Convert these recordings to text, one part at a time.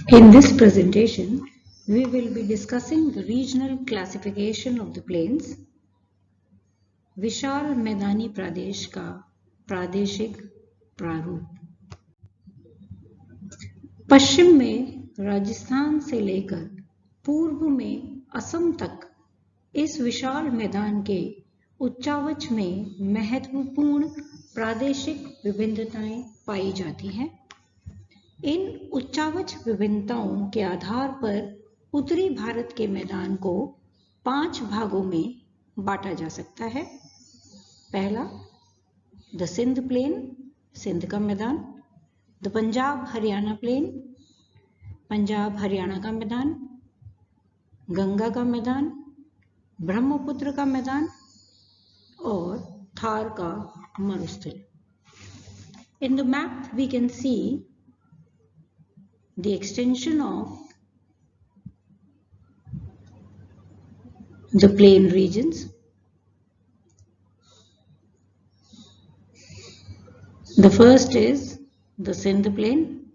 In this presentation, we will be discussing the regional classification of the plains, विशाल मैदानी प्रदेश का प्रादेशिक प्रारूप। पश्चिम में राजस्थान से लेकर पूर्व में असम तक इस विशाल मैदान के उच्चावच में महत्वपूर्ण प्रादेशिक विभिन्नताएं पाई जाती हैं। इन उच्चावच विभिन्नताओं के आधार पर उत्तरी भारत के मैदान को 5 भागों में बांटा जा सकता है। पहला, द सिंध प्लेन, सिंध का मैदान। द पंजाब हरियाणा प्लेन, पंजाब हरियाणा का मैदान। गंगा का मैदान, ब्रह्मपुत्र का मैदान और थार का मरुस्थल। In the map we can see the extension of the plain regions. The first is the Sindh plain.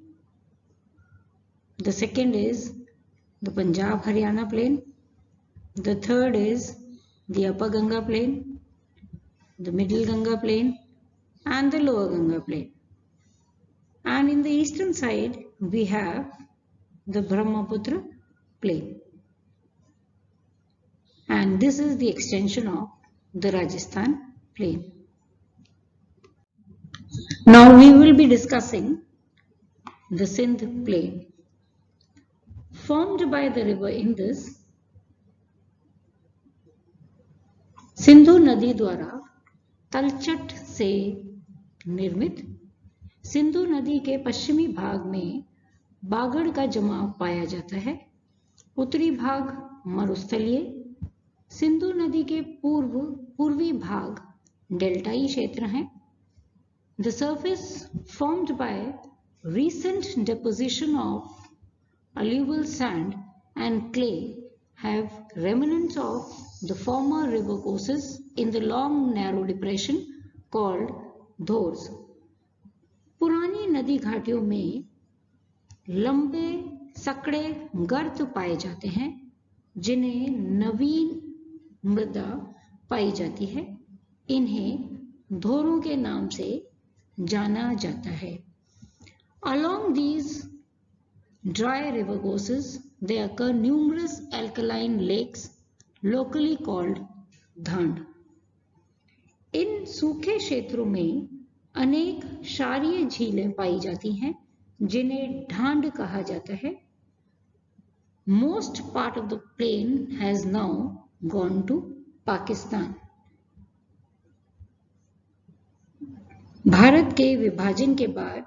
The second is the Punjab Haryana plain. The third is the Upper Ganga plain, the Middle Ganga plain and the Lower Ganga plain. And in the eastern side we have the Brahmaputra plain. And this is the extension of the Rajasthan plain. Now we will be discussing the Sindh plain. Formed by the river Indus, Sindhu नदी द्वारा तलछट से निर्मित सिंधु नदी के पश्चिमी भाग में बागड़ का जमाव पाया जाता है। उत्तरी भाग मरुस्थलीय, सिंधु नदी के पूर्वी भाग डेल्टाई क्षेत्र हैं। The surface formed by recent deposition of alluvial sand and clay have remnants of the former river courses in the long narrow depression called dhors. पुरानी नदी घाटियों में लंबे सकड़े गर्त पाए जाते हैं जिन्हें नवीन मृदा पाई जाती है। इन्हें धोरों के नाम से जाना जाता है। Along these dry river courses, there occur numerous alkaline lakes, locally called धांड। इन सूखे क्षेत्रों में अनेक क्षारीय झीलें पाई जाती हैं जिन्हें ढांड कहा जाता है। Most part of the plain has now gone to Pakistan. Bharat के विभाजन के बाद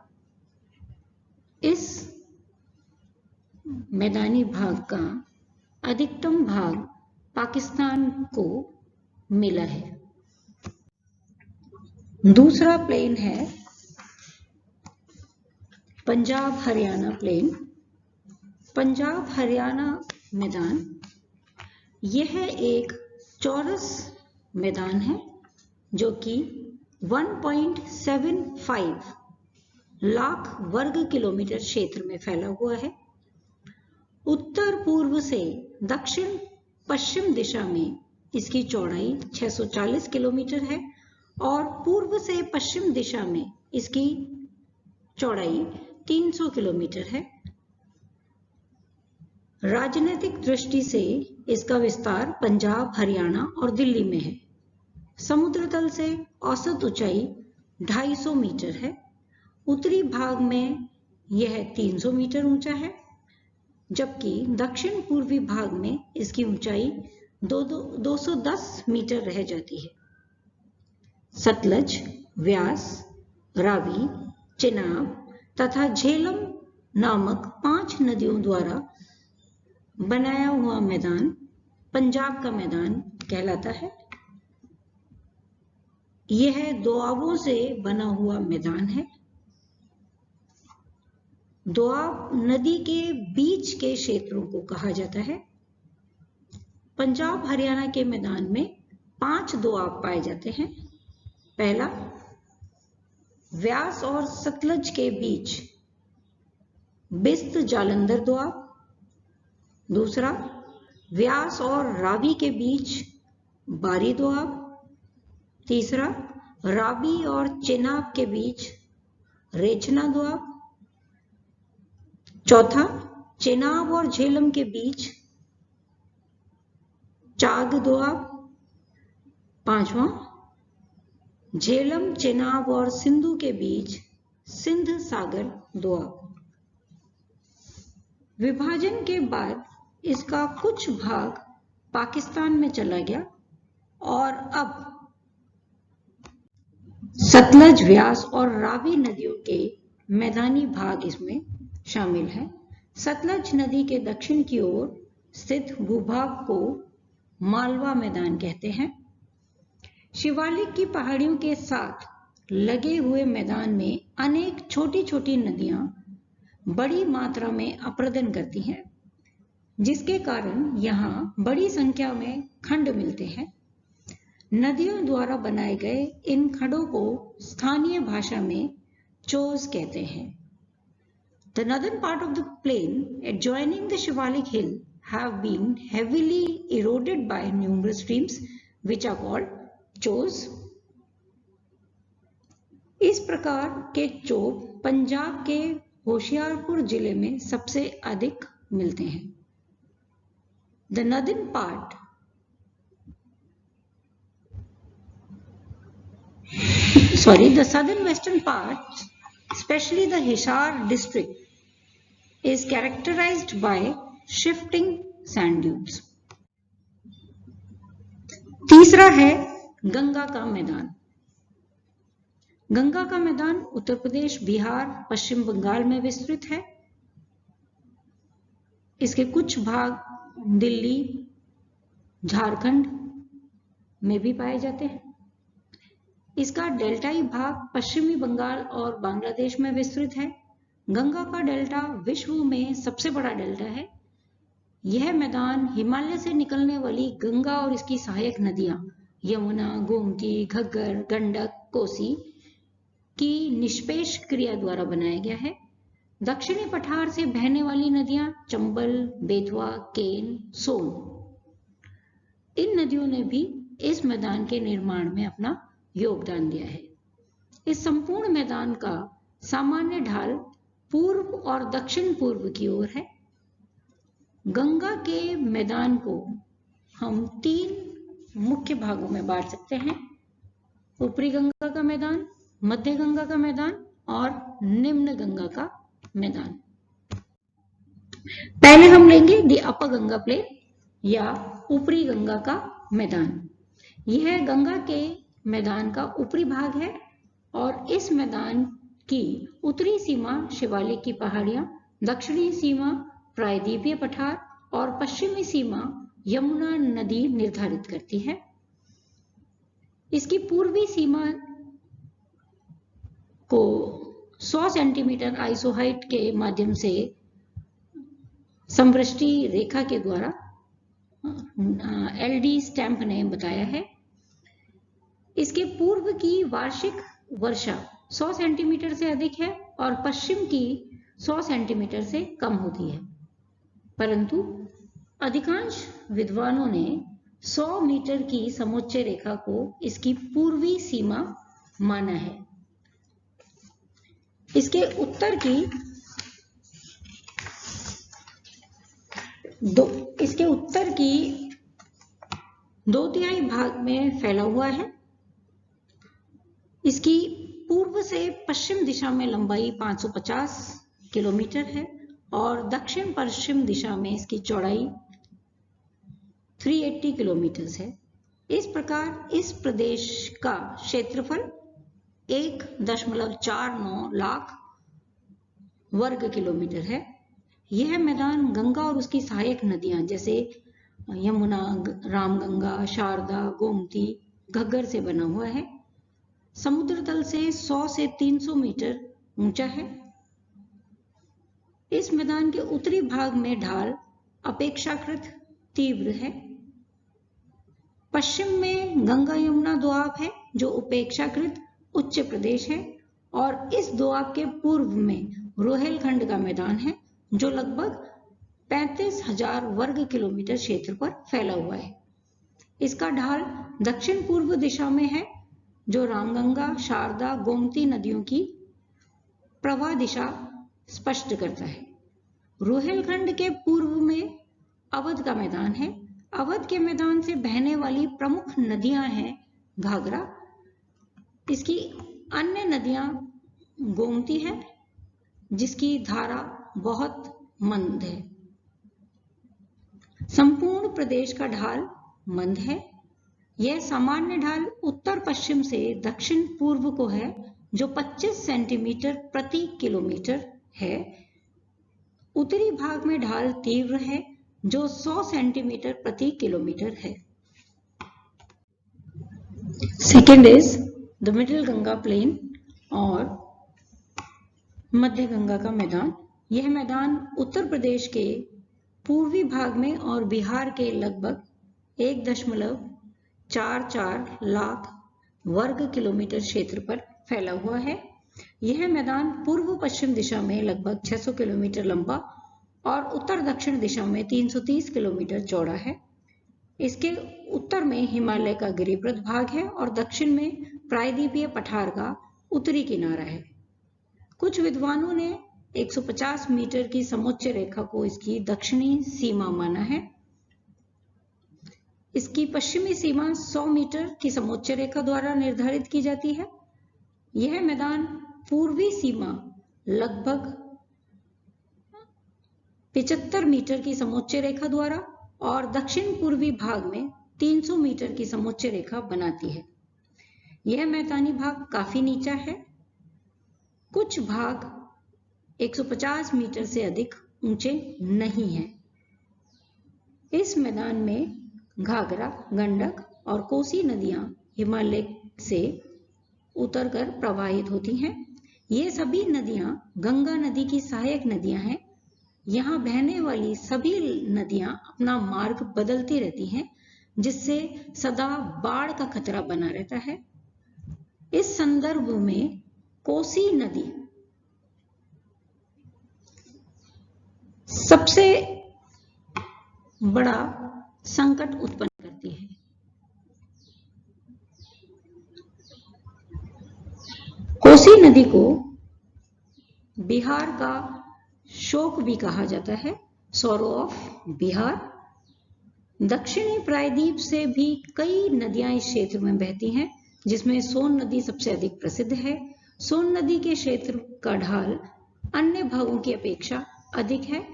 इस मैदानी भाग का अधिकतम भाग पाकिस्तान को मिला है। दूसरा प्लेन है पंजाब हरियाणा प्लेन। पंजाब हरियाणा मैदान यह एक चौरस मैदान है जो कि 1.75 लाख वर्ग किलोमीटर क्षेत्र में फैला हुआ है। उत्तर पूर्व से दक्षिण पश्चिम दिशा में इसकी चौड़ाई 640 किलोमीटर है और पूर्व से पश्चिम दिशा में इसकी चौड़ाई 300 किलोमीटर है। राजनीतिक दृष्टि से इसका विस्तार पंजाब, हरियाणा और दिल्ली में है। समुद्र तल से औसत ऊंचाई 250 मीटर है। उत्तरी भाग में यह 300 मीटर ऊंचा है जबकि दक्षिण पूर्वी भाग में इसकी ऊंचाई 210 मीटर रह जाती है। सतलज, व्यास, रावी, चेनाब तथा झेलम नामक 5 नदियों द्वारा बनाया हुआ मैदान पंजाब का मैदान कहलाता है। यह दोआबों से बना हुआ मैदान है। दोआब नदी के बीच के क्षेत्रों को कहा जाता है। पंजाब हरियाणा के मैदान में 5 दोआब पाए जाते हैं। पहला, व्यास और सतलज के बीच बिस्त जालंधर दोआब। दूसरा, व्यास और रावी के बीच बारी दोआब। तीसरा, रावी और चेनाब के बीच रेचना दोआब। चौथा, चेनाब और झेलम के बीच चाग दोआब। पांचवा, झेलम, चेनाब और सिंधु के बीच सिंध सागर दोआब। विभाजन के बाद इसका कुछ भाग पाकिस्तान में चला गया और अब सतलज, व्यास और रावी नदियों के मैदानी भाग इसमें शामिल है। सतलज नदी के दक्षिण की ओर स्थित भूभाग को मालवा मैदान कहते हैं। शिवालिक की पहाड़ियों के साथ लगे हुए मैदान में अनेक छोटी छोटी नदियां बड़ी मात्रा में अपरदन करती हैं, जिसके कारण यहाँ बड़ी संख्या में खंड मिलते हैं। नदियों द्वारा बनाए गए इन खंडों को स्थानीय भाषा में चोज कहते हैं। The northern part of the plain adjoining the Shivalik hill have been heavily eroded by numerous streams which are called chos. इस प्रकार के चोब पंजाब के होशियारपुर जिले में सबसे अधिक मिलते हैं। The northern part the southern western part, especially the Hisar district, is characterized by shifting sand dunes. तीसरा है गंगा का मैदान। गंगा का मैदान उत्तर प्रदेश, बिहार, पश्चिम बंगाल में विस्तृत है। इसके कुछ भाग दिल्ली, झारखंड में भी पाए जाते हैं। इसका डेल्टाई भाग पश्चिमी बंगाल और बांग्लादेश में विस्तृत है। गंगा का डेल्टा विश्व में सबसे बड़ा डेल्टा है। यह मैदान हिमालय से निकलने वाली गंगा और इसकी सहायक नदियां यमुना, गोमती, घग्गर, गंडक, कोसी की निष्पेष क्रिया द्वारा बनाया गया है। दक्षिणी पठार से बहने वाली नदियां चंबल, बेतवा, केन, सोन, इन नदियों ने भी इस मैदान के निर्माण में अपना योगदान दिया है। इस संपूर्ण मैदान का सामान्य ढाल पूर्व और दक्षिण पूर्व की ओर है। गंगा के मैदान को हम 3 मुख्य भागों में बांट सकते हैं: ऊपरी गंगा का मैदान, मध्य गंगा का मैदान और निम्न गंगा का मैदान। पहले हम लेंगे दी अपर गंगा प्लेन या ऊपरी गंगा का मैदान। यह गंगा के मैदान का ऊपरी भाग है और इस मैदान की उत्तरी सीमा शिवालिक की पहाड़ियां, दक्षिणी सीमा प्रायद्वीपीय पठार और पश्चिमी सीमा यमुना नदी निर्धारित करती है। इसकी पूर्वी सीमा को 100 सेंटीमीटर आइसोहाइट के माध्यम से समवृष्टि रेखा के द्वारा LD स्टैम्प ने बताया है। इसके पूर्व की वार्षिक वर्षा 100 सेंटीमीटर से अधिक है और पश्चिम की 100 सेंटीमीटर से कम होती है, परंतु अधिकांश विद्वानों ने 100 मीटर की समोच्च रेखा को इसकी पूर्वी सीमा माना है। इसके उत्तर की 2/3 भाग में फैला हुआ है। इसकी पूर्व से पश्चिम दिशा में लंबाई 550 किलोमीटर है और दक्षिण पश्चिम दिशा में इसकी चौड़ाई 380 किलोमीटर है। इस प्रकार इस प्रदेश का क्षेत्रफल 1.49 लाख वर्ग किलोमीटर है। यह मैदान गंगा और उसकी सहायक नदियां जैसे यमुना, रामगंगा, शारदा, गोमती, घग्गर से बना हुआ है। समुद्र तल से 100 से 300 मीटर ऊंचा है। इस मैदान के उत्तरी भाग में ढाल अपेक्षाकृत तीव्र है। पश्चिम में गंगा यमुना दोआब है जो अपेक्षाकृत उच्च प्रदेश है और इस दोआब के पूर्व में रोहेलखंड का मैदान है जो लगभग 35,000 वर्ग किलोमीटर क्षेत्र पर फैला हुआ है। इसका ढाल दक्षिण पूर्व दिशा में है, जो रामगंगा, शारदा, गोमती नदियों की प्रवाह दिशा स्पष्ट करता है। रुहेलखंड के पूर्व में अवध का मैदान है। अवध के मैदान से बहने वाली प्रमुख नदियां हैं घाघरा। इसकी अन्य नदियां गोमती है, जिसकी धारा बहुत मंद है। संपूर्ण प्रदेश का ढाल मंद है। यह सामान्य ढाल उत्तर पश्चिम से दक्षिण पूर्व को है, जो 25 सेंटीमीटर प्रति किलोमीटर है। उत्तरी भाग में ढाल तीव्र है, जो 100 सेंटीमीटर प्रति किलोमीटर है। Second is the middle Ganga plain और मध्य गंगा का मैदान। यह मैदान उत्तर प्रदेश के पूर्वी भाग में और बिहार के लगभग 1.44 लाख वर्ग किलोमीटर क्षेत्र पर फैला हुआ है। यह मैदान पूर्व पश्चिम दिशा में लगभग 600 किलोमीटर लंबा और उत्तर दक्षिण दिशा में 330 किलोमीटर चौड़ा है। इसके उत्तर में हिमालय का गिरिप्रद भाग है और दक्षिण में प्रायद्वीपीय पठार का उत्तरी किनारा है। कुछ विद्वानों ने 150 मीटर की समोच्च रेखा को इसकी दक्षिणी सीमा माना है। इसकी पश्चिमी सीमा 100 मीटर की समोच्च रेखा द्वारा निर्धारित की जाती है। यह मैदान पूर्वी सीमा लगभग 75 मीटर की समोच्च रेखा द्वारा और दक्षिण पूर्वी भाग में 300 मीटर की समोच्च रेखा बनाती है। यह मैदानी भाग काफी नीचा है। कुछ भाग 150 मीटर से अधिक ऊंचे नहीं हैं। इस मैदान में घाघरा, गंडक और कोसी नदियां हिमालय से उतरकर प्रवाहित होती हैं। ये सभी नदियां गंगा नदी की सहायक नदियां हैं। यहाँ बहने वाली सभी नदियां अपना मार्ग बदलती रहती हैं, जिससे सदा बाढ़ का खतरा बना रहता है। इस संदर्भ में कोसी नदी सबसे बड़ा संकट उत्पन्न करती है। कोसी नदी को बिहार का शोक भी कहा जाता है, सॉरो ऑफ बिहार। दक्षिणी प्रायद्वीप से भी कई नदियां इस क्षेत्र में बहती हैं, जिसमें सोन नदी सबसे अधिक प्रसिद्ध है। सोन नदी के क्षेत्र का ढाल अन्य भागों की अपेक्षा अधिक है।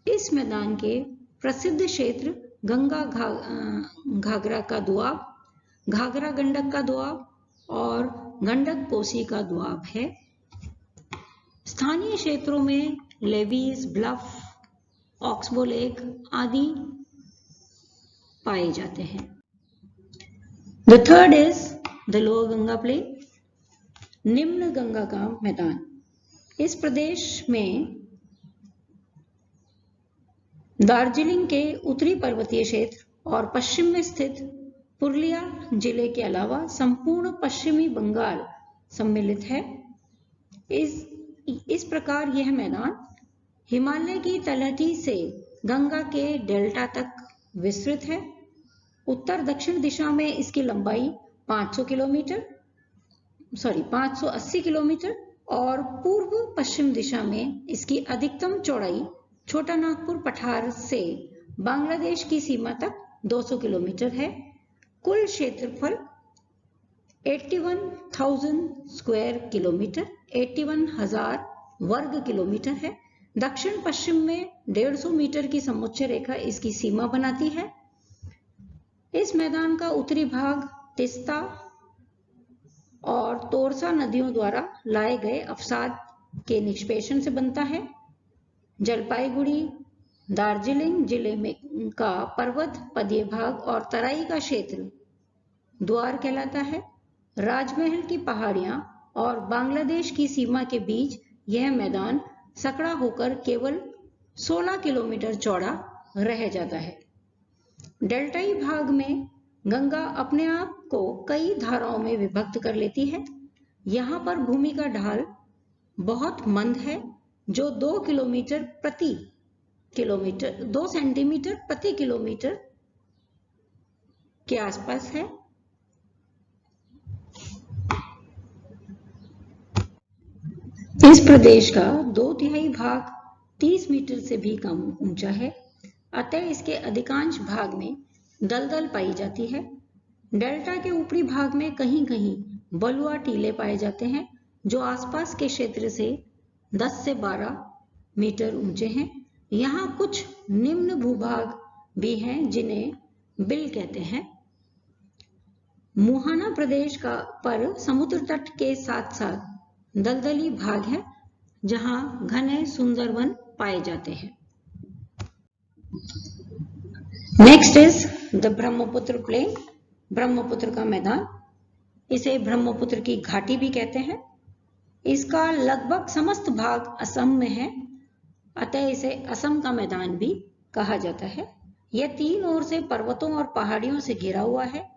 इस मैदान के प्रसिद्ध क्षेत्र गंगा घाघरा का दोआब, घाघरा गंडक का दोआब और गंडक कोसी का दोआब है। स्थानीय क्षेत्रों में लेवीज, ब्लफ, ऑक्सबो लेक आदि पाए जाते हैं। The third is the lower Ganga plain, निम्न गंगा का मैदान। इस प्रदेश में दार्जिलिंग के उत्तरी पर्वतीय क्षेत्र और पश्चिम में स्थित पुरुलिया जिले के अलावा संपूर्ण पश्चिमी बंगाल सम्मिलित है। इस प्रकार यह मैदान हिमालय की तलहटी से गंगा के डेल्टा तक विस्तृत है। उत्तर दक्षिण दिशा में इसकी लंबाई 580 किलोमीटर और पूर्व पश्चिम दिशा में इसकी अधिकतम चौड़ाई छोटा नागपुर पठार से बांग्लादेश की सीमा तक 200 किलोमीटर है। कुल क्षेत्रफल 81,000 स्क्वायर किलोमीटर, 81,000 वर्ग किलोमीटर है। दक्षिण पश्चिम में 150 मीटर की समोच्च रेखा इसकी सीमा बनाती है। इस मैदान का उत्तरी भाग तिस्ता और तोरसा नदियों द्वारा लाए गए अवसाद के निष्पेषण से बनता है। जलपाईगुड़ी, दार्जिलिंग जिले में का पर्वत पदीय भाग और तराई का क्षेत्र द्वार कहलाता है। राजमहल की पहाड़ियां और बांग्लादेश की सीमा के बीच यह मैदान सकड़ा होकर केवल 16 किलोमीटर चौड़ा रह जाता है। डेल्टाई भाग में गंगा अपने आप को कई धाराओं में विभक्त कर लेती है। यहाँ पर भूमि का ढाल बहुत मंद है। जो 2 सेंटीमीटर प्रति किलोमीटर के आसपास है। इस प्रदेश का 2/3 भाग 30 मीटर से भी कम ऊंचा है, अतः इसके अधिकांश भाग में दलदल पाई जाती है। डेल्टा के ऊपरी भाग में कहीं कहीं बलुआ टीले पाए जाते हैं, जो आसपास के क्षेत्र से 10 से 12 मीटर ऊंचे हैं। यहाँ कुछ निम्न भूभाग भी हैं जिन्हें बिल कहते हैं। मुहाना प्रदेश का पर समुद्र तट के साथ साथ दलदली भाग है, जहां घने सुंदरवन पाए जाते हैं। Next is the Brahmaputra plain, Brahmaputra का मैदान। इसे ब्रह्मपुत्र की घाटी भी कहते हैं। इसका लगभग समस्त भाग असम में है, अतः इसे असम का मैदान भी कहा जाता है। यह 3 ओर से पर्वतों और पहाड़ियों से घिरा हुआ है।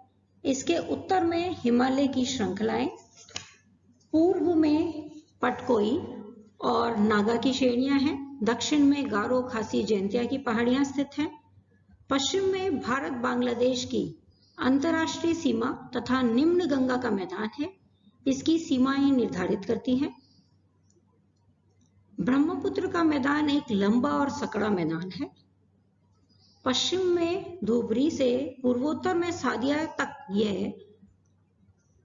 इसके उत्तर में हिमालय की श्रृंखलाएं, पूर्व में पटकोई और नागा की श्रेणियां हैं, दक्षिण में गारो, खासी, जैंतिया की पहाड़ियां स्थित हैं, पश्चिम में भारत बांग्लादेश की अंतर्राष्ट्रीय सीमा तथा निम्न गंगा का मैदान है। इसकी सीमाएं निर्धारित करती हैं। ब्रह्मपुत्र का मैदान एक लंबा और सकड़ा मैदान है। पश्चिम में धुबरी से पूर्वोत्तर में सादिया तक यह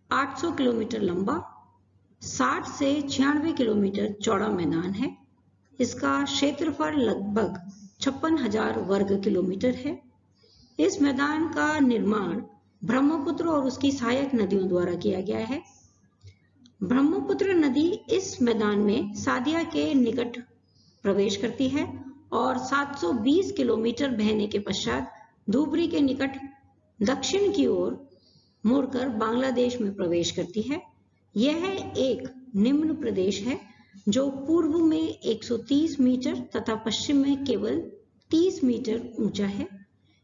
800 किलोमीटर लंबा, 60 से 96 किलोमीटर चौड़ा मैदान है। इसका क्षेत्रफल लगभग 56,000 वर्ग किलोमीटर है। इस मैदान का निर्माण ब्रह्मपुत्र और उसकी सहायक नदियों द्वारा किया गया है। ब्रह्मपुत्र नदी इस मैदान में सादिया के निकट प्रवेश करती है और 720 किलोमीटर बहने के पश्चात धुबरी के निकट दक्षिण की ओर मुड़कर बांग्लादेश में प्रवेश करती है। यह एक निम्न प्रदेश है जो पूर्व में 130 मीटर तथा पश्चिम में केवल 30 मीटर ऊंचा है।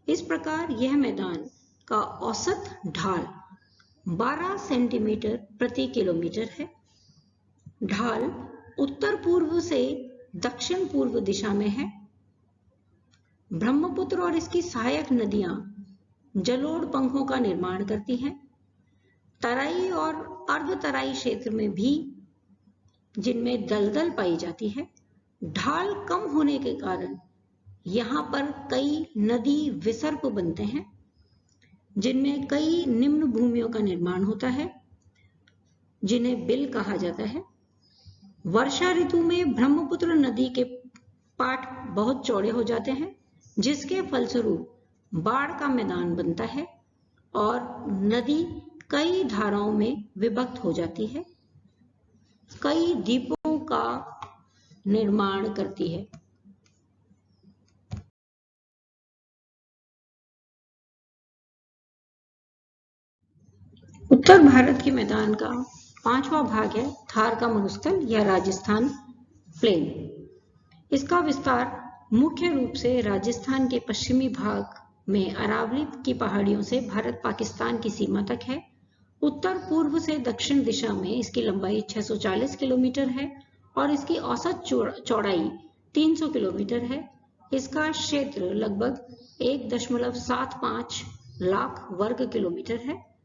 इस प्रकार यह मैदान का औसत ढाल 12 सेंटीमीटर प्रति किलोमीटर है। ढाल उत्तर पूर्व से दक्षिण पूर्व दिशा में है। ब्रह्मपुत्र और इसकी सहायक नदियां जलोढ़ पंखों का निर्माण करती हैं। तराई और अर्ध तराई क्षेत्र में भी, जिनमें दलदल पाई जाती है। ढाल कम होने के कारण यहाँ पर कई नदी विसर्प बनते हैं, जिनमें कई निम्न भूमियों का निर्माण होता है, जिन्हें बिल कहा जाता है। वर्षा ऋतु में ब्रह्मपुत्र नदी के पाट बहुत चौड़े हो जाते हैं, जिसके फलस्वरूप बाढ़ का मैदान बनता है और नदी कई धाराओं में विभक्त हो जाती है, कई द्वीपों का निर्माण करती है। उत्तर भारत के मैदान का 5वां भाग है थार का मरुस्थल या राजस्थान प्लेन। इसका विस्तार मुख्य रूप से राजस्थान के पश्चिमी भाग में अरावली की पहाड़ियों से भारत पाकिस्तान की सीमा तक है। उत्तर पूर्व से दक्षिण दिशा में इसकी लंबाई 640 किलोमीटर है और इसकी औसत चौड़ाई 300 किलोमीटर है। इसका क्षेत्र लगभग 1.75 लाख वर्ग किलोमीटर है।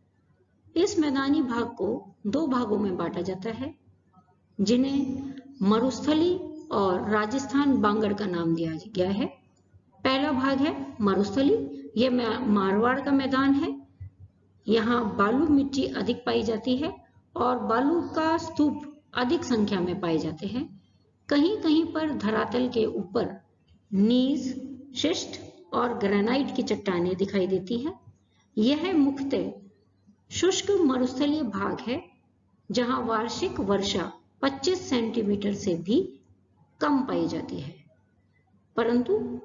इस मैदानी भाग को 2 भागों में बांटा जाता है, जिन्हें मरुस्थली और राजस्थान बांगड़ का नाम दिया गया है। पहला भाग है मरुस्थली। यह मारवाड़ का मैदान है। यहाँ बालू मिट्टी अधिक पाई जाती है और बालू का स्तूप अधिक संख्या में पाए जाते हैं। कहीं कहीं पर धरातल के ऊपर नीज, शिस्ट और ग्रेनाइट की चट्टानें दिखाई देती हैं। यह मुख्यतः शुष्क मरुस्थलीय भाग है, जहां वार्षिक वर्षा 25 सेंटीमीटर से भी कम पाई जाती है, परंतु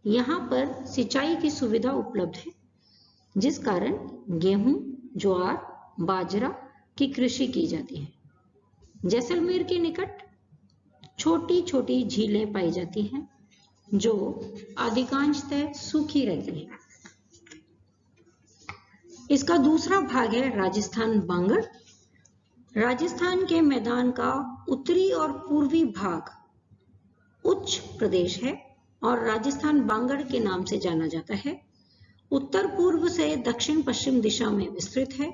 यहाँ पर सिंचाई की सुविधा उपलब्ध है, जिस कारण गेहूं, ज्वार, बाजरा की कृषि की जाती है। जैसलमेर के निकट छोटी छोटी झीलें पाई जाती हैं, जो अधिकांशतः सूखी रहती हैं। इसका दूसरा भाग है राजस्थान बांगड़। राजस्थान के मैदान का उत्तरी और पूर्वी भाग कच्छ प्रदेश है और राजस्थान बांगड़ के नाम से जाना जाता है। उत्तर पूर्व से दक्षिण पश्चिम दिशा में विस्तृत है।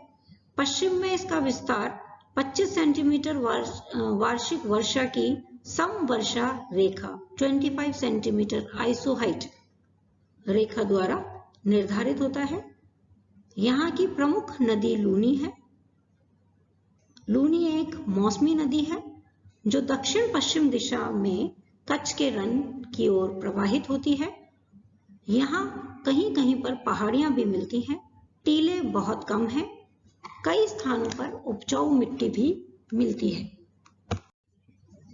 पश्चिम में इसका विस्तार 25 सेंटीमीटर वार्षिक वर्षा की समवर्षा रेखा 25 सेंटीमीटर आइसोहाइट रेखा द्वारा निर्धारित होता है। यहाँ की प्रमुख नदी लूनी है। लूनी एक मौसमी नदी है जो दक्षिण पश्चिम दिशा में कच्छ के रन की ओर प्रवाहित होती है। यहाँ कहीं कहीं पर पहाड़ियां भी मिलती हैं। टीले बहुत कम हैं। कई स्थानों पर उपजाऊ मिट्टी भी मिलती है।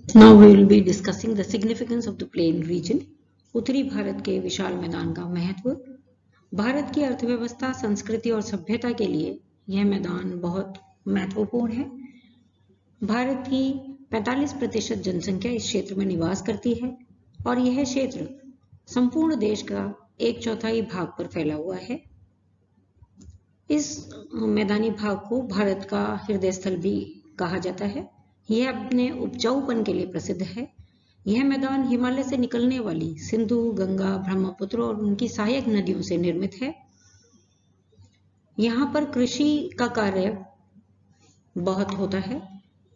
Now we will be discussing the significance of the plain region. उत्तरी भारत के विशाल मैदान का महत्व। भारत की अर्थव्यवस्था, संस्कृति और सभ्यता के लिए यह मैदान बहुत महत्वपूर्ण है। भारत की 45% जनसंख्या इस क्षेत्र में निवास करती है और यह क्षेत्र संपूर्ण देश का 1/4 भाग पर फैला हुआ है। इस मैदानी भाग को भारत का हृदय स्थल भी कहा जाता है। यह अपने उपजाऊपन के लिए प्रसिद्ध है। यह मैदान हिमालय से निकलने वाली सिंधु, गंगा, ब्रह्मपुत्र और उनकी सहायक नदियों से निर्मित है। यहाँ पर कृषि का कार्य बहुत होता है,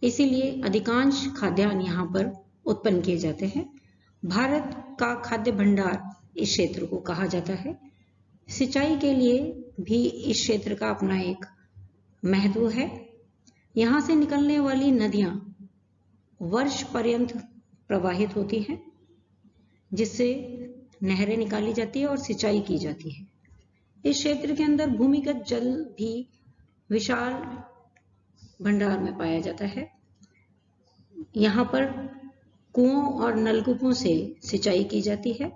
इसीलिए अधिकांश खाद्यान्न यहाँ पर उत्पन्न किए जाते हैं। भारत का खाद्य भंडार इस क्षेत्र को कहा जाता है। सिंचाई के लिए भी इस क्षेत्र का अपना एक महत्व है। यहाँ से निकलने वाली नदियां वर्ष पर्यंत प्रवाहित होती हैं, जिससे नहरें निकाली जाती है और सिंचाई की जाती है। इस क्षेत्र के अंदर भूमिगत जल भी विशाल भंडार में पाया जाता है। यहाँ पर कुओं और नलकूपों से सिंचाई की जाती है।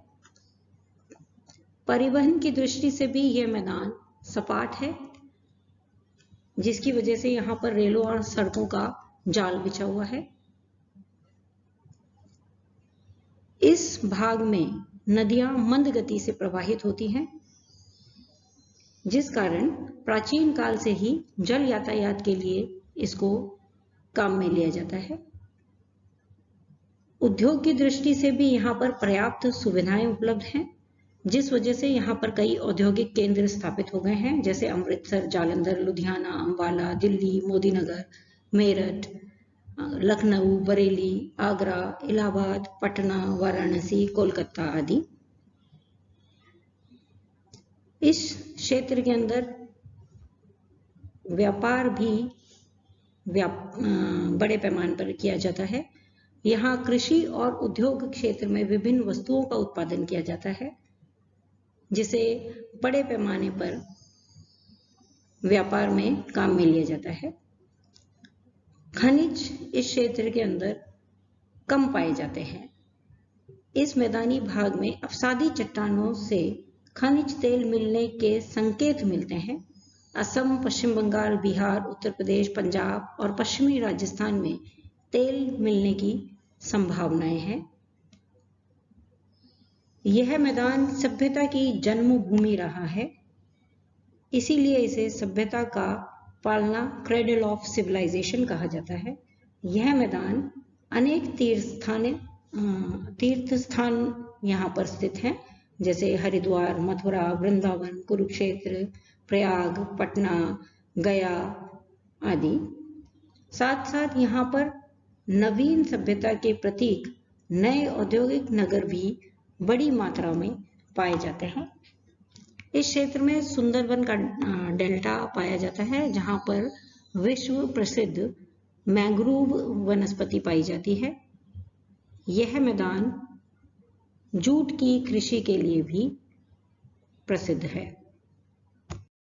परिवहन की दृष्टि से भी यह मैदान सपाट है, जिसकी वजह से यहाँ पर रेलों और सड़कों का जाल बिछा हुआ है। इस भाग में नदियां मंद गति से प्रवाहित होती हैं, जिस कारण प्राचीन काल से ही जल यातायात के लिए इसको काम में लिया जाता है। उद्योग की दृष्टि से भी यहाँ पर पर्याप्त सुविधाएं उपलब्ध हैं, जिस वजह से यहाँ पर कई औद्योगिक केंद्र स्थापित हो गए हैं, जैसे अमृतसर, जालंधर, लुधियाना, अंबाला, दिल्ली, मोदीनगर, मेरठ, लखनऊ, बरेली, आगरा, इलाहाबाद, पटना, वाराणसी, कोलकाता आदि। इस क्षेत्र के अंदर व्यापार भी बड़े पैमाने पर किया जाता है। यहाँ कृषि और उद्योग क्षेत्र में विभिन्न वस्तुओं का उत्पादन किया जाता है, जिसे बड़े पैमाने पर व्यापार में काम में लिया जाता है। खनिज इस क्षेत्र के अंदर कम पाए जाते हैं। इस मैदानी भाग में अवसादी चट्टानों से खनिज तेल मिलने के संकेत मिलते हैं। असम, पश्चिम बंगाल, बिहार, उत्तर प्रदेश, पंजाब और पश्चिमी राजस्थान में तेल मिलने की संभावनाएं हैं। यह मैदान सभ्यता की जन्मभूमि रहा है, इसीलिए इसे सभ्यता का पालना, क्रेडल ऑफ सिविलाइजेशन कहा जाता है। यह मैदान अनेक तीर्थ स्थान यहाँ पर स्थित हैं, जैसे हरिद्वार, मथुरा, वृंदावन, कुरुक्षेत्र, प्रयाग, पटना, गया आदि। साथ साथ यहाँ पर नवीन सभ्यता के प्रतीक नए औद्योगिक नगर भी बड़ी मात्रा में पाए जाते हैं। इस क्षेत्र में सुंदरबन का डेल्टा पाया जाता है, जहाँ पर विश्व प्रसिद्ध मैंग्रोव वनस्पति पाई जाती है। यह मैदान जूट की कृषि के लिए भी प्रसिद्ध है।